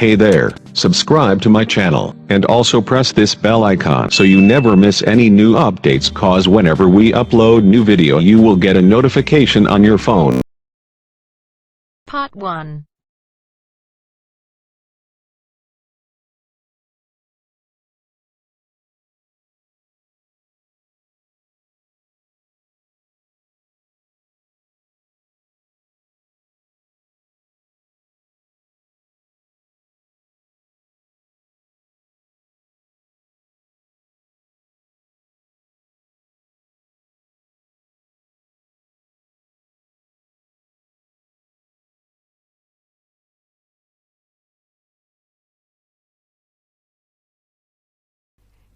Hey there, subscribe to my channel, and also press this bell icon so you never miss any new updates, cause whenever we upload new video you will get a notification on your phone. Part 1.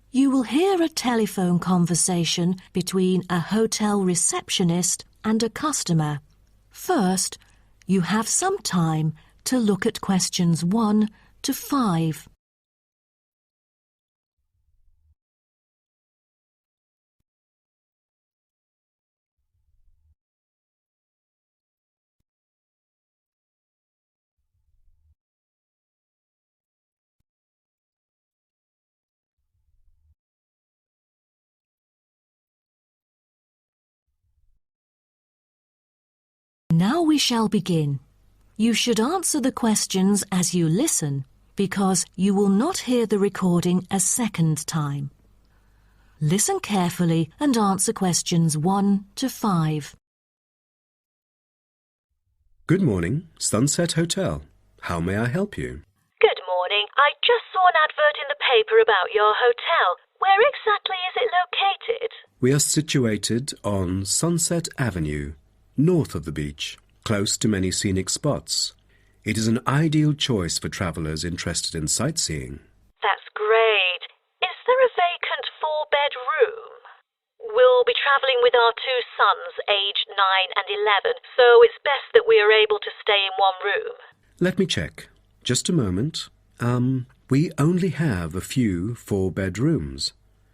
You will hear a telephone conversation between a hotel receptionist and a customer. First, you have some time to look at questions 1 to 5. Now we shall begin. You should answer the questions as you listen, because you will not hear the recording a second time. Listen carefully and answer questions 1 to 5. Good morning, Sunset Hotel. How may I help you? Good morning. I just saw an advert in the paper about your hotel. Where exactly is it located? We are situated on Sunset Avenue, north of the beach, close to many scenic spots. It is an ideal choice for travellers interested in sightseeing. That's great. Is there a vacant 4-bed room? We'll be travelling with our 2 sons, aged 9 and 11, so it's best that we are able to stay in one room. Let me check. Just a moment. We only have a few 4-bed rooms,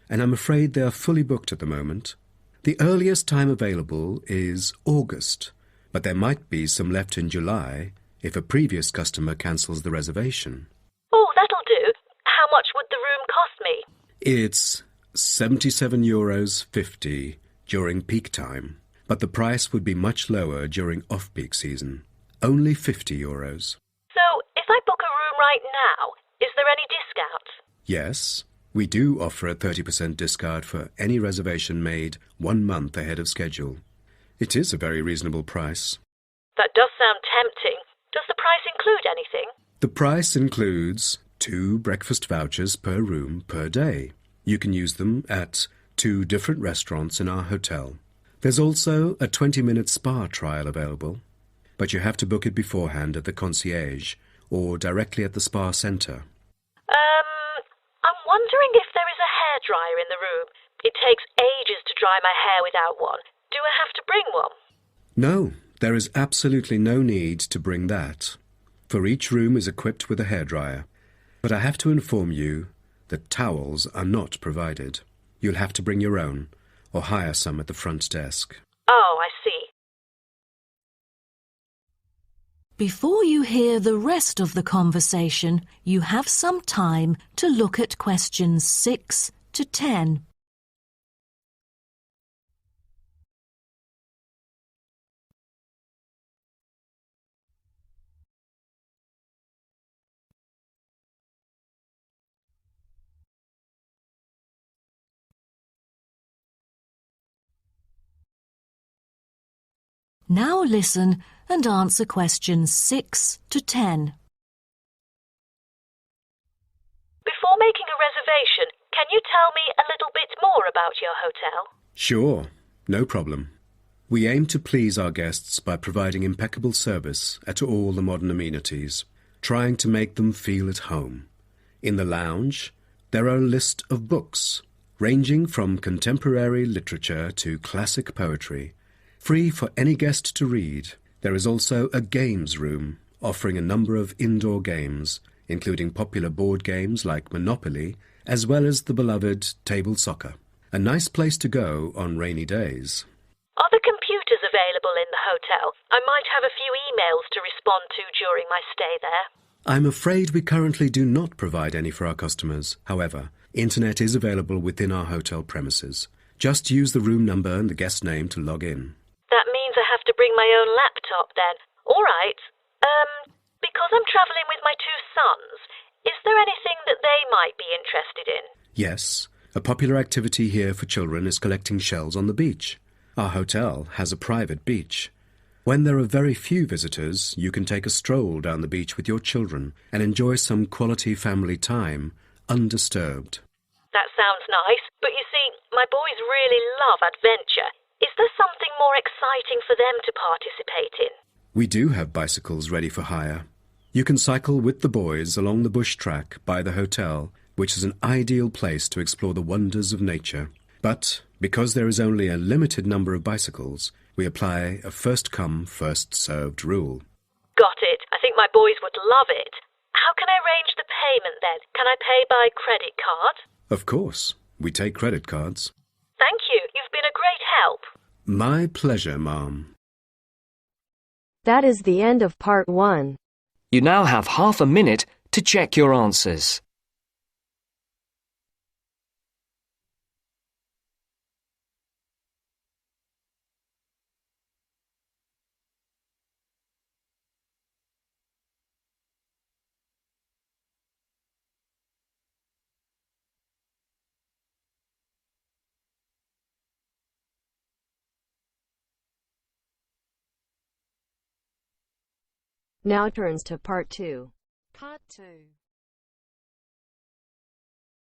and I'm afraid they are fully booked at the moment. The earliest time available is August, but there might be some left in July if a previous customer cancels the reservation. Oh, that'll do. How much would the room cost me? It's €77.50 during peak time, but the price would be much lower during off-peak season. Only €50. So, if I book a room right now, is there any discount? Yes. We do offer a 30% discount for any reservation made 1 month ahead of schedule. It is a very reasonable price. That does sound tempting. Does the price include anything? The price includes 2 breakfast vouchers per room per day. You can use them at 2 different restaurants in our hotel. There's also a 20-minute spa trial available, but you have to book it beforehand at the concierge or directly at the spa centre. I'm wondering if there is a hairdryer in the room. It takes ages to dry my hair without one. Do I have to bring one? No, there is absolutely no need to bring that, for each room is equipped with a hairdryer. But I have to inform you that towels are not provided. You'll have to bring your own, or hire some at the front desk. Oh, I see. Before you hear the rest of the conversation, you have some time to look at questions 6 to 10. Now listen and answer questions 6 to 10. Before making a reservation, can you tell me a little bit more about your hotel? Sure, no problem. We aim to please our guests by providing impeccable service at all the modern amenities, trying to make them feel at home. In the lounge, there are a list of books, ranging from contemporary literature to classic poetry, free for any guest to read. There is also a games room, offering a number of indoor games, including popular board games like Monopoly, as well as the beloved table soccer. A nice place to go on rainy days. Are the computers available in the hotel? I might have a few emails to respond to during my stay there. I'm afraid we currently do not provide any for our customers. However, internet is available within our hotel premises. Just use the room number and the guest name to log in. That means I have to bring my own laptop then. All right. Because I'm travelling with my two sons, is there anything that they might be interested in? Yes, a popular activity here for children is collecting shells on the beach. Our hotel has a private beach. When there are very few visitors, you can take a stroll down the beach with your children and enjoy some quality family time, undisturbed. That sounds nice, but you see, my boys really love adventure. Is there something more exciting for them to participate in? We do have bicycles ready for hire. You can cycle with the boys along the bush track by the hotel, which is an ideal place to explore the wonders of nature. But because there is only a limited number of bicycles, we apply a first-come, first-served rule. Got it. I think my boys would love it. How can I arrange the payment then? Can I pay by credit card? Of course. We take credit cards. Thank you. You've been a great help. My pleasure, Ma'am. That is the end of part 1. You now have half a minute to check your answers. Now turns to part 2. Part 2.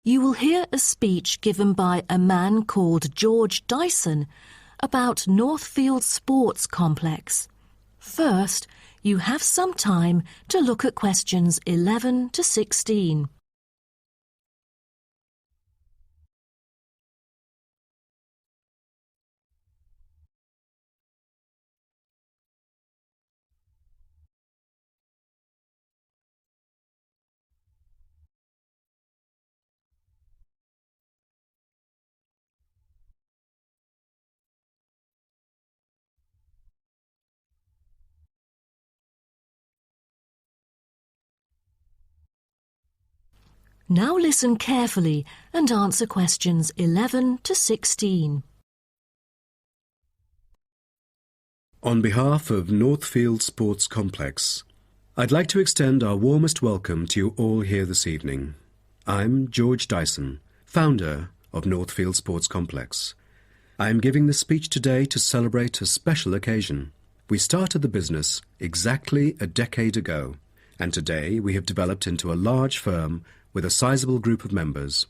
You will hear a speech given by a man called George Dyson about Northfield Sports Complex. First, you have some time to look at questions 11 to 16. Now listen carefully and answer questions 11 to 16. On behalf of Northfield Sports Complex, I'd like to extend our warmest welcome to you all here this evening. I'm George Dyson, founder of Northfield Sports Complex. I am giving this speech today to celebrate a special occasion. We started the business exactly a decade ago, and today we have developed into a large firm with a sizable group of members.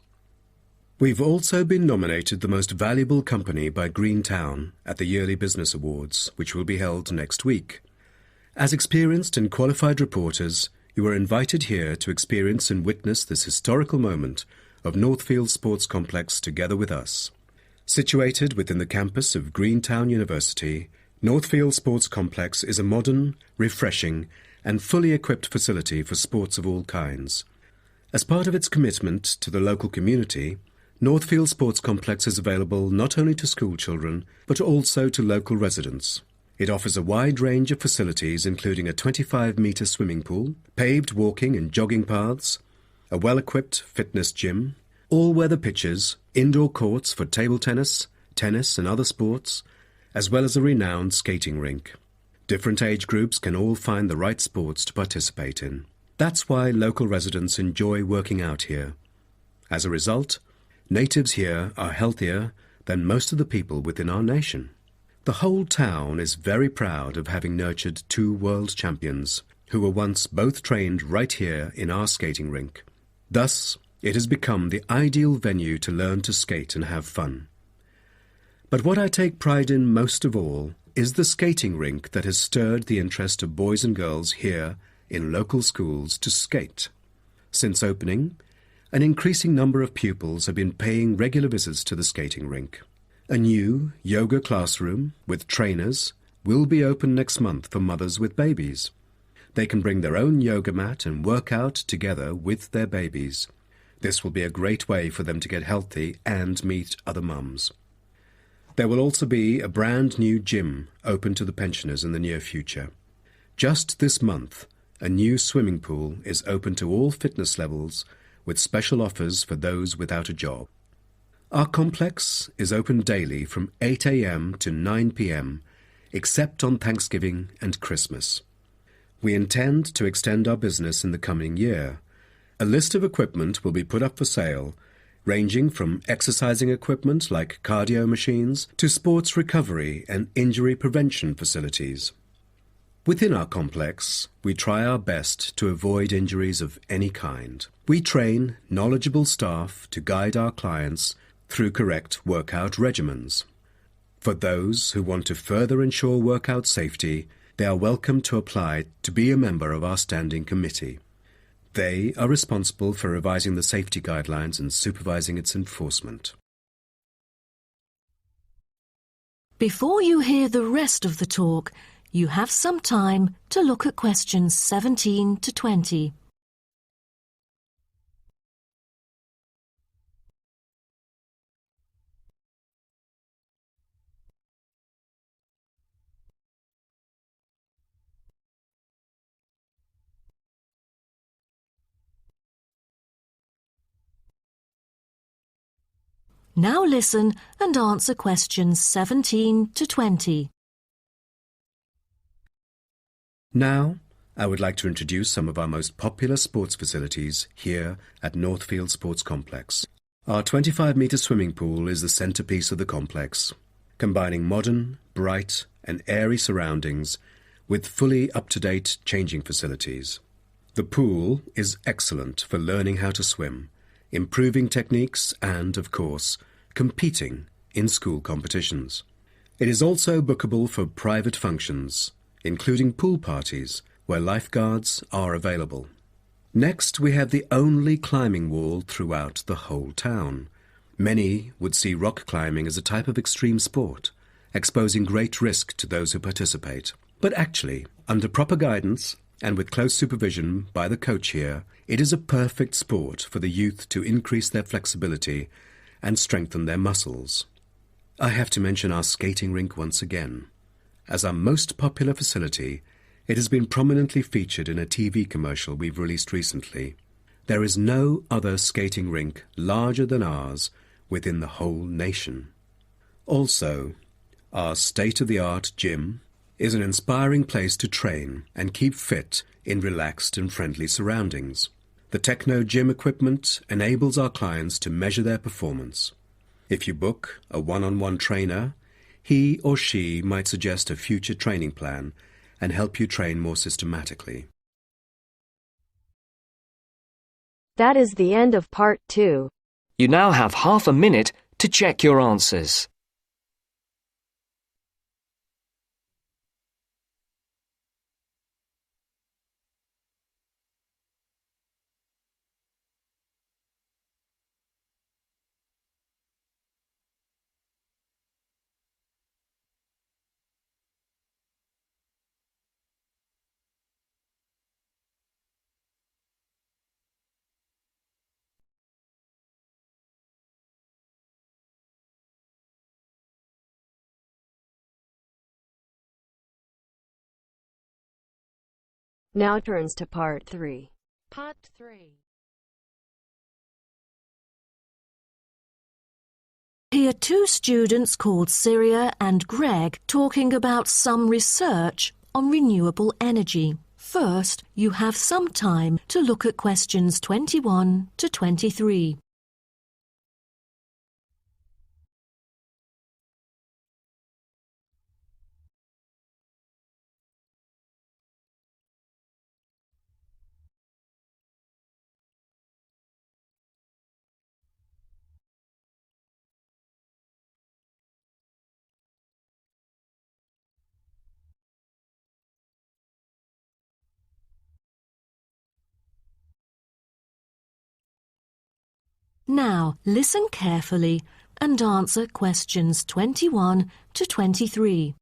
We've also been nominated the most valuable company by Greentown at the Yearly Business Awards, which will be held next week. As experienced and qualified reporters, you are invited here to experience and witness this historical moment of Northfield Sports Complex together with us. Situated within the campus of Greentown University, Northfield Sports Complex is a modern, refreshing, and fully equipped facility for sports of all kinds. As part of its commitment to the local community, Northfield Sports Complex is available not only to school children, but also to local residents. It offers a wide range of facilities including a 25-metre swimming pool, paved walking and jogging paths, a well-equipped fitness gym, all-weather pitches, indoor courts for table tennis, tennis and other sports, as well as a renowned skating rink. Different age groups can all find the right sports to participate in. That's why local residents enjoy working out here. As a result, natives here are healthier than most of the people within our nation. The whole town is very proud of having nurtured 2 world champions, who were once both trained right here in our skating rink. Thus, it has become the ideal venue to learn to skate and have fun. But what I take pride in most of all is the skating rink that has stirred the interest of boys and girls here in local schools to skate. Since opening, an increasing number of pupils have been paying regular visits to the skating rink. A new yoga classroom with trainers will be open next month for mothers with babies. They can bring their own yoga mat and work out together with their babies. This will be a great way for them to get healthy and meet other mums. There will also be a brand new gym open to the pensioners in the near future. Just this month, a new swimming pool is open to all fitness levels with special offers for those without a job. Our complex is open daily from 8 a.m. to 9 p.m. except on Thanksgiving and Christmas. We intend to extend our business in the coming year. A list of equipment will be put up for sale, ranging from exercising equipment like cardio machines to sports recovery and injury prevention facilities. Within our complex, we try our best to avoid injuries of any kind. We train knowledgeable staff to guide our clients through correct workout regimens. For those who want to further ensure workout safety, they are welcome to apply to be a member of our standing committee. They are responsible for revising the safety guidelines and supervising its enforcement. Before you hear the rest of the talk, you have some time to look at questions 17 to 20. Now listen and answer questions 17 to 20. Now, I would like to introduce some of our most popular sports facilities here at Northfield Sports Complex. Our 25-metre swimming pool is the centrepiece of the complex, combining modern, bright and airy surroundings with fully up-to-date changing facilities. The pool is excellent for learning how to swim, improving techniques and, of course, competing in school competitions. It is also bookable for private functions, including pool parties where lifeguards are available. Next, we have the only climbing wall throughout the whole town. Many would see rock climbing as a type of extreme sport, exposing great risk to those who participate. But actually, under proper guidance and with close supervision by the coach here, it is a perfect sport for the youth to increase their flexibility and strengthen their muscles. I have to mention our skating rink once again. As our most popular facility, it has been prominently featured in a TV commercial we've released recently. There is no other skating rink larger than ours within the whole nation. Also, our state-of-the-art gym is an inspiring place to train and keep fit in relaxed and friendly surroundings. The Techno gym equipment enables our clients to measure their performance. If you book a one-on-one trainer, he or she might suggest a future training plan and help you train more systematically. That is the end of part 2. You now have half a minute to check your answers. Now turns to part 3. Part 3. Hear two students called Syria and Greg talking about some research on renewable energy. First, you have some time to look at questions 21 to 23. Now, listen carefully and answer questions 21 to 23.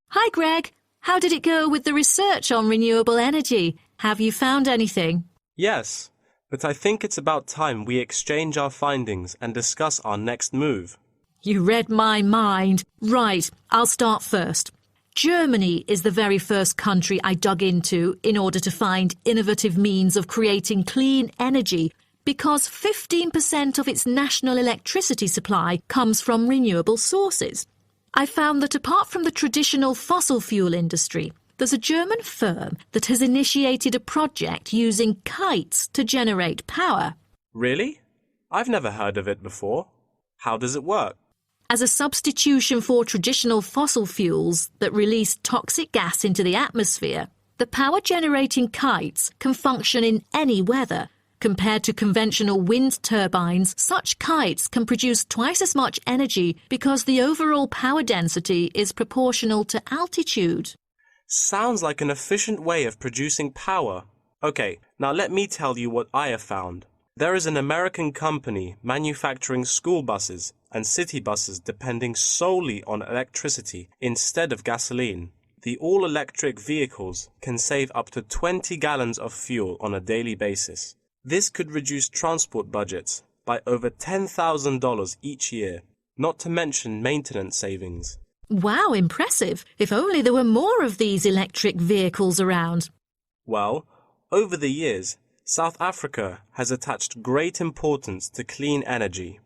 Hi, Greg. How did it go with the research on renewable energy? Have you found anything? Yes, but I think it's about time we exchange our findings and discuss our next move. You read my mind. Right, I'll start first. Germany is the very first country I dug into in order to find innovative means of creating clean energy, because 15% of its national electricity supply comes from renewable sources. I found that apart from the traditional fossil fuel industry, there's a German firm that has initiated a project using kites to generate power. Really? I've never heard of it before. How does it work? As a substitution for traditional fossil fuels that release toxic gas into the atmosphere, the power-generating kites can function in any weather. Compared to conventional wind turbines, such kites can produce twice as much energy because the overall power density is proportional to altitude. Sounds like an efficient way of producing power. Okay, now let me tell you what I have found. There is an American company manufacturing school buses and city buses depending solely on electricity instead of gasoline. The all-electric vehicles can save up to 20 gallons of fuel on a daily basis. This could reduce transport budgets by over $10,000 each year, not to mention maintenance savings. Wow, impressive. If only there were more of these electric vehicles around. Well, over the years, South Africa has attached great importance to clean energy.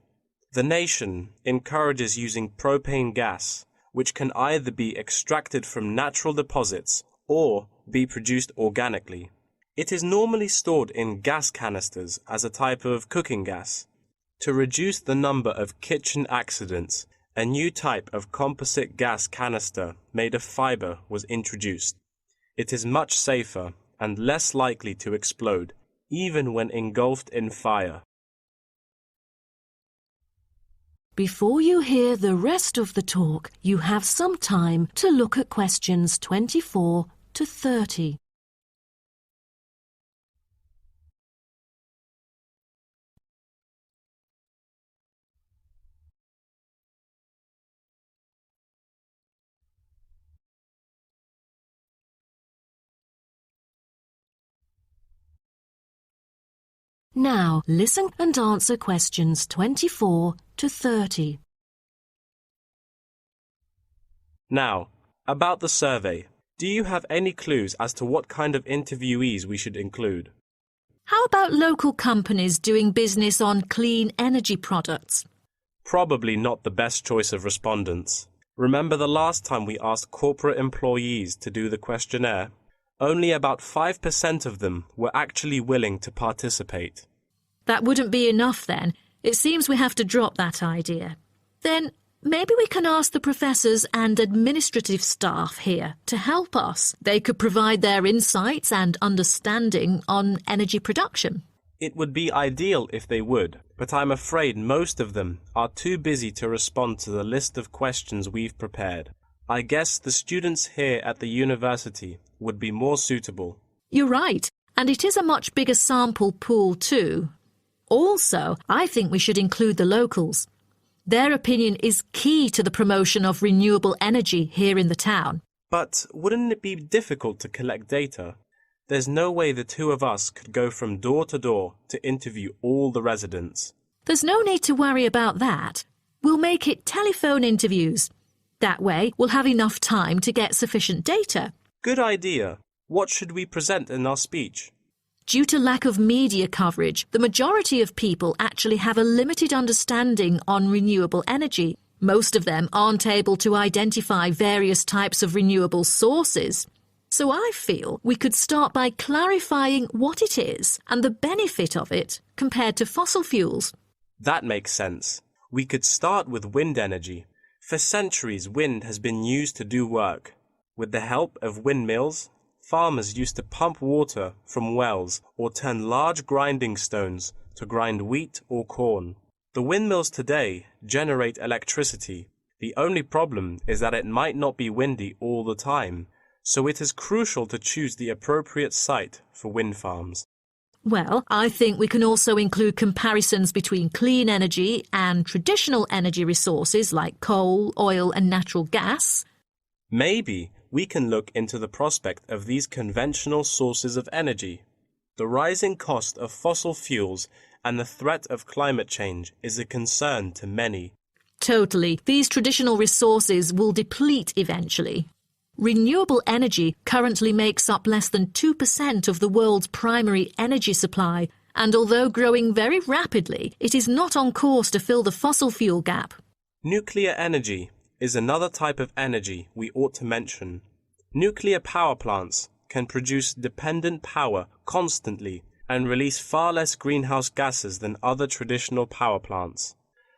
The nation encourages using propane gas, which can either be extracted from natural deposits or be produced organically. It is normally stored in gas canisters as a type of cooking gas. To reduce the number of kitchen accidents, a new type of composite gas canister made of fiber was introduced. It is much safer and less likely to explode, even when engulfed in fire. Before you hear the rest of the talk, you have some time to look at questions 24 to 30. Now, listen and answer questions 24 to 30. Now, about the survey. Do you have any clues as to what kind of interviewees we should include? How about local companies doing business on clean energy products? Probably not the best choice of respondents. Remember the last time we asked corporate employees to do the questionnaire? Only about 5% of them were actually willing to participate. That wouldn't be enough then. It seems we have to drop that idea. Then maybe we can ask the professors and administrative staff here to help us. They could provide their insights and understanding on energy production. It would be ideal if they would, but I'm afraid most of them are too busy to respond to the list of questions we've prepared. I guess the students here at the university would be more suitable. You're right, and it is a much bigger sample pool too. Also, I think we should include the locals. Their opinion is key to the promotion of renewable energy here in the town. But wouldn't it be difficult to collect data? There's no way the two of us could go from door to door to interview all the residents. There's no need to worry about that. We'll make it telephone interviews. That way, we'll have enough time to get sufficient data. Good idea. What should we present in our speech? Due to lack of media coverage, the majority of people actually have a limited understanding on renewable energy. Most of them aren't able to identify various types of renewable sources. So I feel we could start by clarifying what it is and the benefit of it compared to fossil fuels. That makes sense. We could start with wind energy. For centuries, wind has been used to do work. With the help of windmills, farmers used to pump water from wells or turn large grinding stones to grind wheat or corn. The windmills today generate electricity. The only problem is that it might not be windy all the time, so it is crucial to choose the appropriate site for wind farms. Well, I think we can also include comparisons between clean energy and traditional energy resources like coal, oil and natural gas. Maybe we can look into the prospect of these conventional sources of energy. The rising cost of fossil fuels and the threat of climate change is a concern to many. Totally. These traditional resources will deplete eventually. Renewable energy currently makes up less than 2% of the world's primary energy supply, and although growing very rapidly, it is not on course to fill the fossil fuel gap. Nuclear energy is another type of energy we ought to mention. Nuclear power plants can produce dependent power constantly and release far less greenhouse gases than other traditional power plants.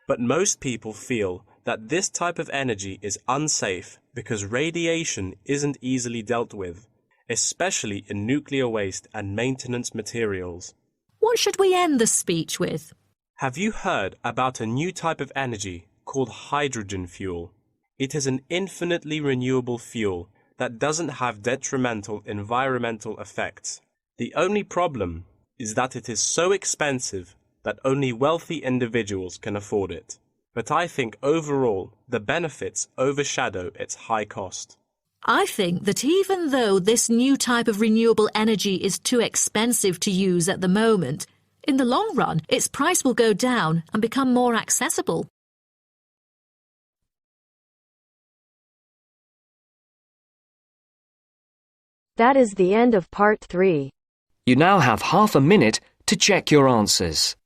But most people feel that this type of energy is unsafe because radiation isn't easily dealt with, especially in nuclear waste and maintenance materials. What should we end the speech with? Have you heard about a new type of energy called hydrogen fuel? It is an infinitely renewable fuel that doesn't have detrimental environmental effects. The only problem is that it is so expensive that only wealthy individuals can afford it. But I think overall the benefits overshadow its high cost. I think that even though this new type of renewable energy is too expensive to use at the moment, in the long run its price will go down and become more accessible. That is the end of part 3. You now have half a minute to check your answers.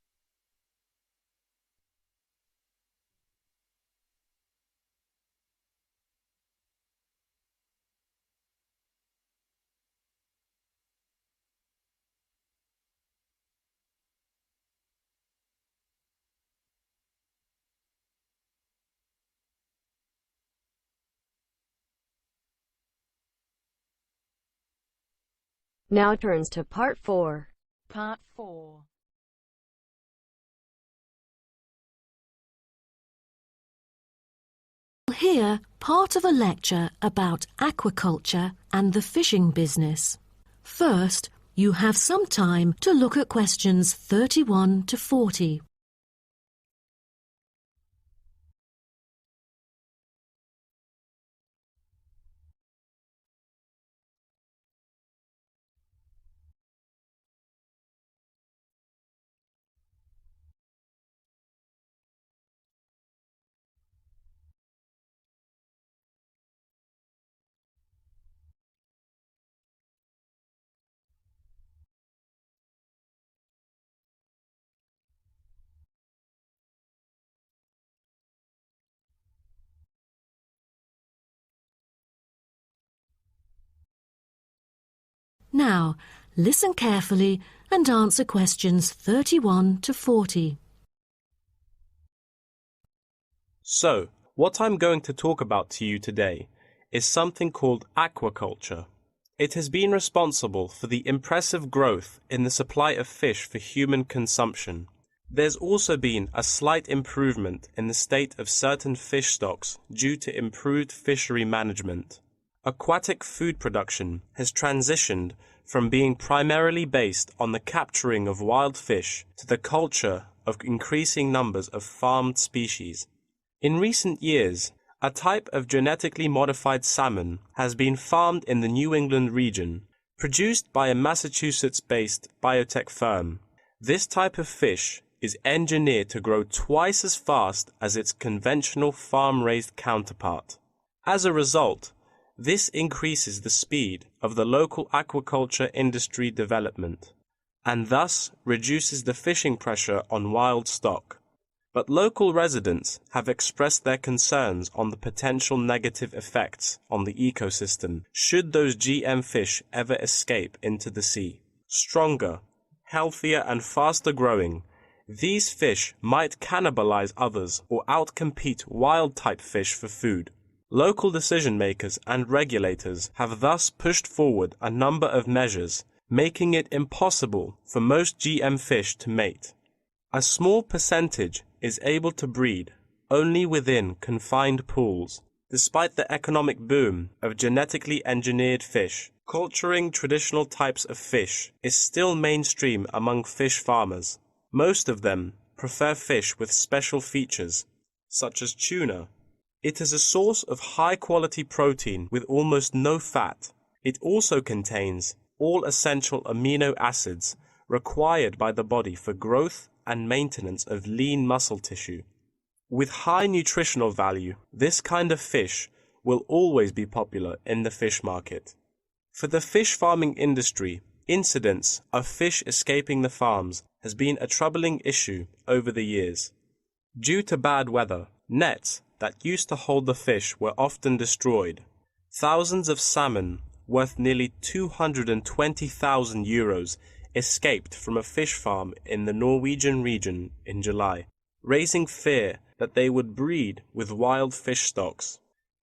Now turns to part 4. Part 4. Here, part of a lecture about aquaculture and the fishing business. First, you have some time to look at questions 31 to 40. Now, listen carefully and answer questions 31 to 40. So, what I'm going to talk about to you today is something called aquaculture. It has been responsible for the impressive growth in the supply of fish for human consumption. There's also been a slight improvement in the state of certain fish stocks due to improved fishery management. Aquatic food production has transitioned from being primarily based on the capturing of wild fish to the culture of increasing numbers of farmed species. In recent years, a type of genetically modified salmon has been farmed in the New England region, produced by a Massachusetts-based biotech firm. This type of fish is engineered to grow twice as fast as its conventional farm-raised counterpart. As a result, this increases the speed of the local aquaculture industry development, and thus reduces the fishing pressure on wild stock. But local residents have expressed their concerns on the potential negative effects on the ecosystem should those GM fish ever escape into the sea. Stronger, healthier and faster growing, these fish might cannibalize others or outcompete wild-type fish for food. Local decision-makers and regulators have thus pushed forward a number of measures, making it impossible for most GM fish to mate. A small percentage is able to breed only within confined pools. Despite the economic boom of genetically engineered fish, culturing traditional types of fish is still mainstream among fish farmers. Most of them prefer fish with special features, such as tuna. It is a source of high-quality protein with almost no fat. It also contains all essential amino acids required by the body for growth and maintenance of lean muscle tissue. With high nutritional value, this kind of fish will always be popular in the fish market. For the fish farming industry, incidents of fish escaping the farms has been a troubling issue over the years. Due to bad weather, nets that used to hold the fish were often destroyed. Thousands of salmon, worth nearly €220,000, escaped from a fish farm in the Norwegian region in July, raising fear that they would breed with wild fish stocks.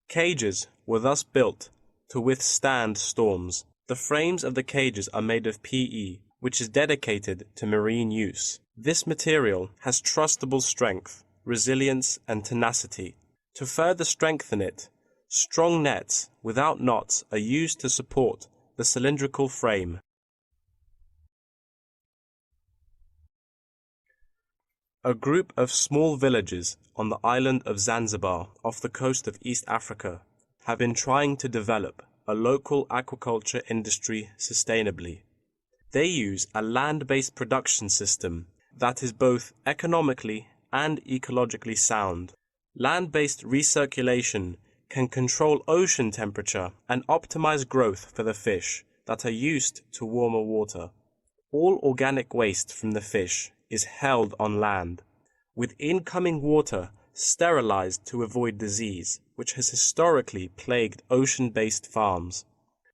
Cages were thus built to withstand storms. The frames of the cages are made of PE, which is dedicated to marine use. This material has trustable strength, resilience, and tenacity. To further strengthen it, strong nets without knots are used to support the cylindrical frame. A group of small villages on the island of Zanzibar off the coast of East Africa have been trying to develop a local aquaculture industry sustainably. They use a land-based production system that is both economically and ecologically sound. Land-based recirculation can control ocean temperature and optimize growth for the fish that are used to warmer water. All organic waste from the fish is held on land, with incoming water sterilized to avoid disease, which has historically plagued ocean-based farms.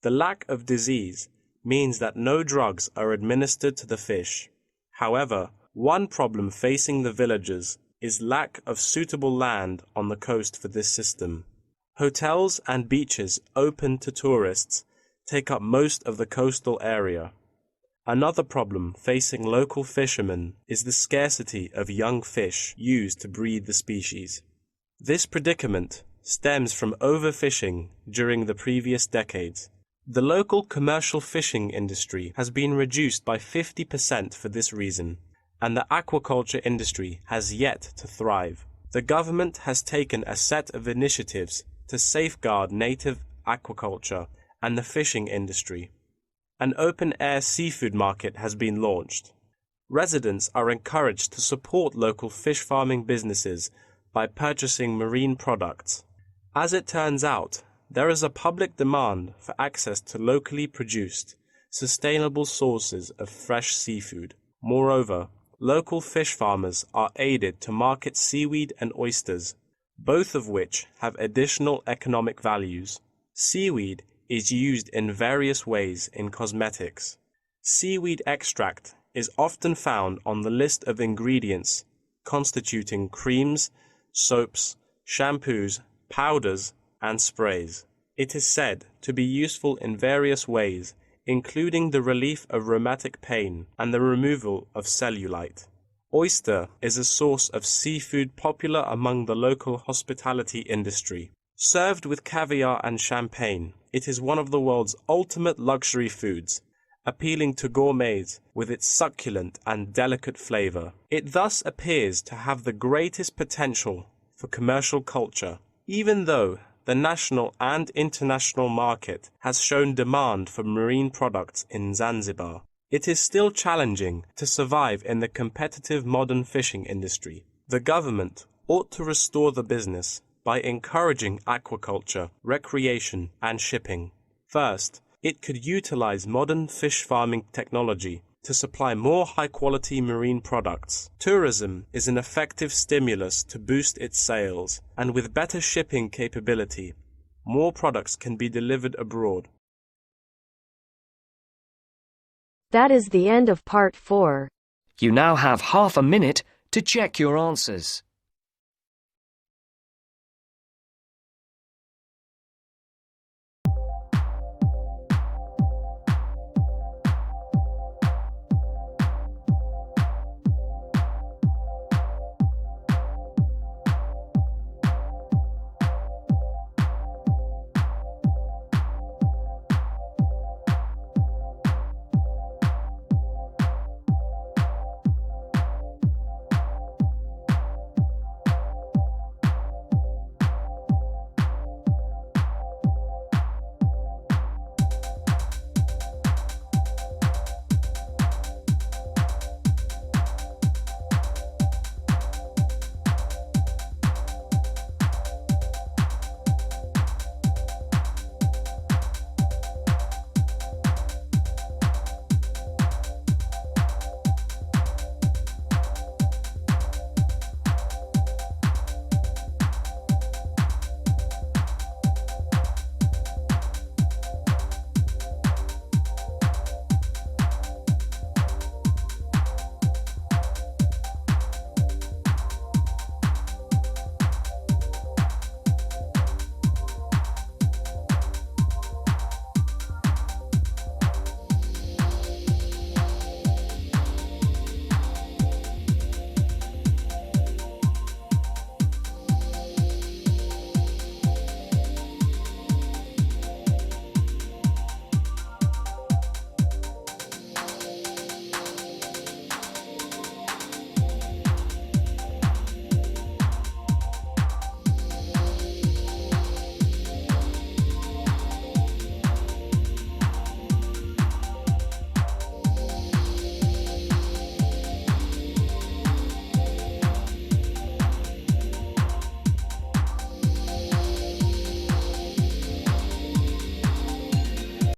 The lack of disease means that no drugs are administered to the fish. However, one problem facing the villagers is lack of suitable land on the coast for this system. Hotels and beaches open to tourists take up most of the coastal area. Another problem facing local fishermen is the scarcity of young fish used to breed the species. This predicament stems from overfishing during the previous decades. The local commercial fishing industry has been reduced by 50% for this reason, and the aquaculture industry has yet to thrive. The government has taken a set of initiatives to safeguard native aquaculture and the fishing industry. An open-air seafood market has been launched. Residents are encouraged to support local fish farming businesses by purchasing marine products. As it turns out, there is a public demand for access to locally produced, sustainable sources of fresh seafood. Moreover, local fish farmers are aided to market seaweed and oysters, both of which have additional economic values. Seaweed is used in various ways in cosmetics. Seaweed extract is often found on the list of ingredients constituting creams, soaps, shampoos, powders, and sprays. It is said to be useful in various ways, including the relief of rheumatic pain and the removal of cellulite. Oyster is a source of seafood popular among the local hospitality industry. Served with caviar and champagne, it is one of the world's ultimate luxury foods, appealing to gourmets with its succulent and delicate flavor. It thus appears to have the greatest potential for commercial culture, even though the national and international market has shown demand for marine products in Zanzibar. It is still challenging to survive in the competitive modern fishing industry. The government ought to restore the business by encouraging aquaculture, recreation, and shipping. First, it could utilize modern fish farming technology to supply more high-quality marine products. Tourism is an effective stimulus to boost its sales, and with better shipping capability, more products can be delivered abroad. That is the end of part 4. You now have half a minute to check your answers.